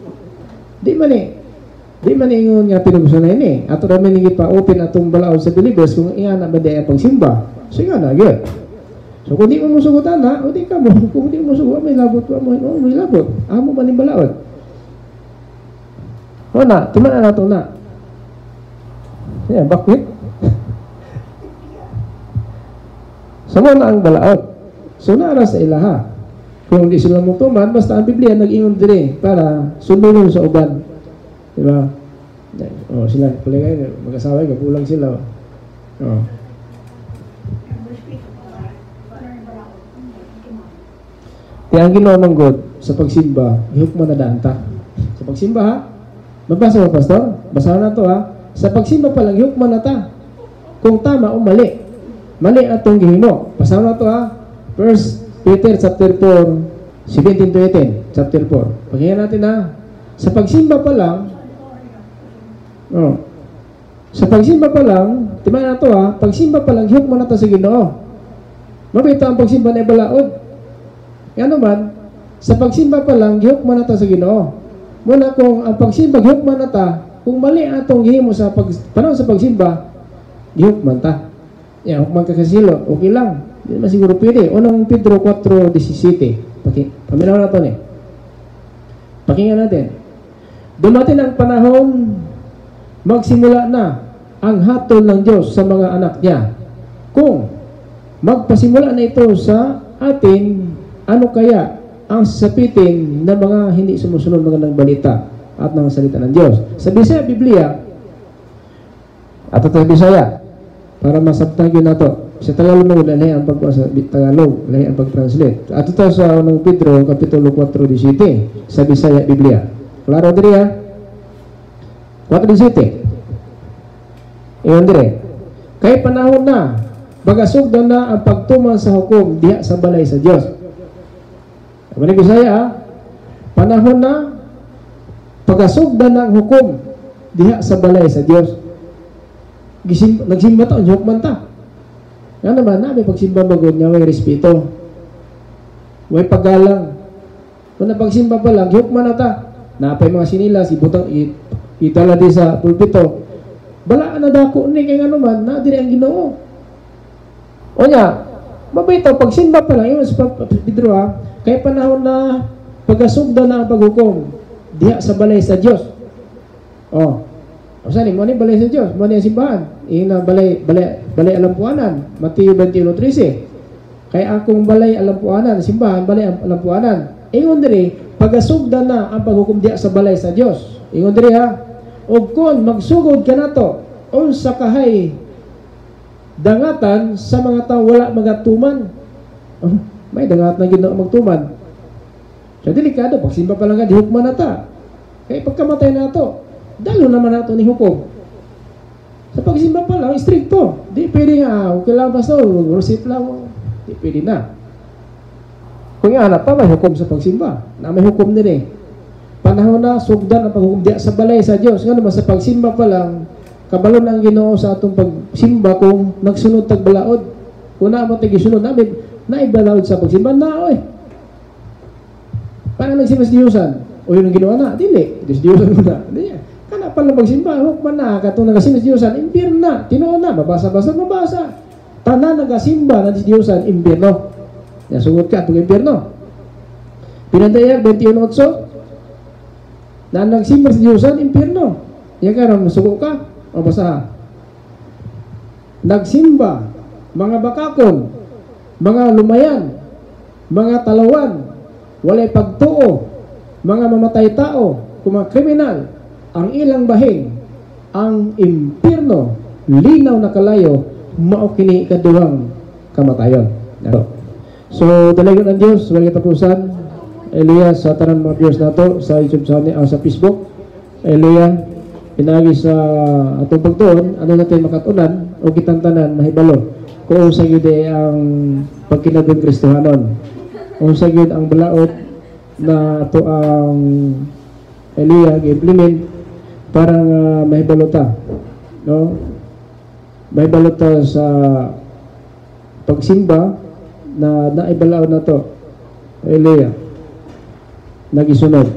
Di man eh. Di man ingon nga pinugusan na yun eh. Ato namin linggi pa open atong balaod sa believers kung iyan na ba di ay pagsimba. So nga na, yun. So kung di mo musugutan na, o di ka mo. Kung di mo musugutan, may labot. May labot. Amo man yung balaod. O na, tumanan na ito na. Yan, bakit? So mo na ang balaod. So naara sa ilaha. Kung di sila mo tuman, basta ang Biblia nag-ingon dire para sundulong sa uban. Diba? O sila, pala kayo, mag-asawa, kapulang sila. O. Kaya ang ginawa ng God sa pagsimba, ihukman na danta. Sa pagsimba ha, mabasa mo pastor, basahan na to ha. Sa pagsimba pa lang, ihukman na ta. Kung tama o mali. mali atong gihimo. Pasama na to ha. 1 Peter chapter 4, 17 to 18, chapter 4. Pakinggan natin ha. Sa pagsimba pa lang, sa pagsimba pa lang, timayan na to ha, pagsimba pa lang, hiyok mo na ta sa Ginoo. Mabita ang pagsimba na ibalaod. Yan naman, sa pagsimba pa lang, hiyok mo na ta sa Ginoo. Muna kung ang pagsimba, hiyok man na ta, kung mali atong gihimo sa panahon sa pagsimba, hiyok man ta. Yan, hukman ka kasilo, okay lang. Hindi naman siguro pwede. Unang Pedro 4:17. Paminaw na to ni. Pakinggan natin. Dumating ang panahon, magsimula na ang hatol ng Diyos sa mga anak niya. Kung magpasimula na ito sa atin, ano kaya ang sasapitin ng mga hindi sumusunod magandang balita at ng salita ng Diyos? Sa Bisaya, Biblia, at ito sa Bisaya, para masabtag yun na to. Sa Tagalog mo, lahi ang pagpasa, Tagalog, lahi ang pag-translate. At ito sa unang Pedro, Kapitulo 4:17, sa Bisaya, Biblia. Klaro diri ha? 4:17. Iyon dire. Kay panahon na, bagasugdan na ang pagtuman sa hukom diha sa balay sa Diyos. Kapag Bisaya ha? Panahon na, pagasugdan na ang hukom diha sa balay sa Diyos. Nagsimba ta, hukman ta. Nga naman, may pagsimba magod nga, may respeto. May paggalang. Kung napagsimba pa lang, hukman na ta. Napay mga sinilas, itala di sa pulpito. Balaan na dako ni kay nga naman, na diri ang Ginoo. O niya, mabitaw, pagsimba pa lang, yun sa Pedro ha, kay panahon na pagasugda na ang paghukom diha sa balay sa Diyos. O saan mo ni balay sa Diyos? Mo ni ang simbahan. Ina balay alampuanan. Mateo 21:13. Kay akong balay alampuanan, simbahan balay alampuanan. Ingon diri, pagasugda na ang paghukom diha sa balay sa Dios. Ingon diri ha. Og kon magsugod kanato unsa kahay dangatan sa mga tawo wala magatuman. May dangat na Ginoo magtuman. So delikado pagsimba pa lang hukman na ta. Kay pagkamatay nato, dalo naman nato ni hukom. Sa pagsimba pa lang, stricto. Di pwede nga, okay lang pastor, worship lang. Di pwede na. Kung nga anak pa, may hukom sa pagsimba. Na may hukom din eh. Panahon na, sugdan ang paghukom diya sa balay sa Diyos. Nga naman, sa pagsimba pa lang, kabalon ang Ginoo sa atong pagsimba kung nagsunod tagbalaod. Kung naman tagisunod namin, naibalaod sa pagsimba na, oy. Paano nagsimba sa Diyosan? O yun ang ginawa na? Dili. Diyosan mo na. Hindi yan. Kana pala magsimba, hukman na, katong nagasimba sa Diyosan, impyerno na, tinoon na, mabasa-basa, mabasa. Tanan nagasimba na sa Diyosan, impyerno. Yan, sugot ka, itong impyerno. Pinandayag, 21:8, na nagsimba sa Diyosan, impyerno. Yan ka, sugot ka, o basa. Nagsimba, mga bakakon, mga lumayan, mga talawan, walay pagtuo, mga mamatay tao, kung mga kriminal, ang ilang bahing, ang impyerno, linaw na kalayo, maokini kaduhang kamatayon. So, talagang ang Diyos, walang katapusan, Elias, sa tanan mga viewers nato sa YouTube channel, sa Facebook, Elias, pinagi sa atong pagtuon, ano natin makatunan, o kitang tanan, mahibalo, kung sa yun ang pagkinabing Kristohanon. Kung sa yun ang balaod na ito ang Elias i-implement parang mahibalota, no? Mahibalota sa pagsimba na naibalaod na to Elias nagisunod.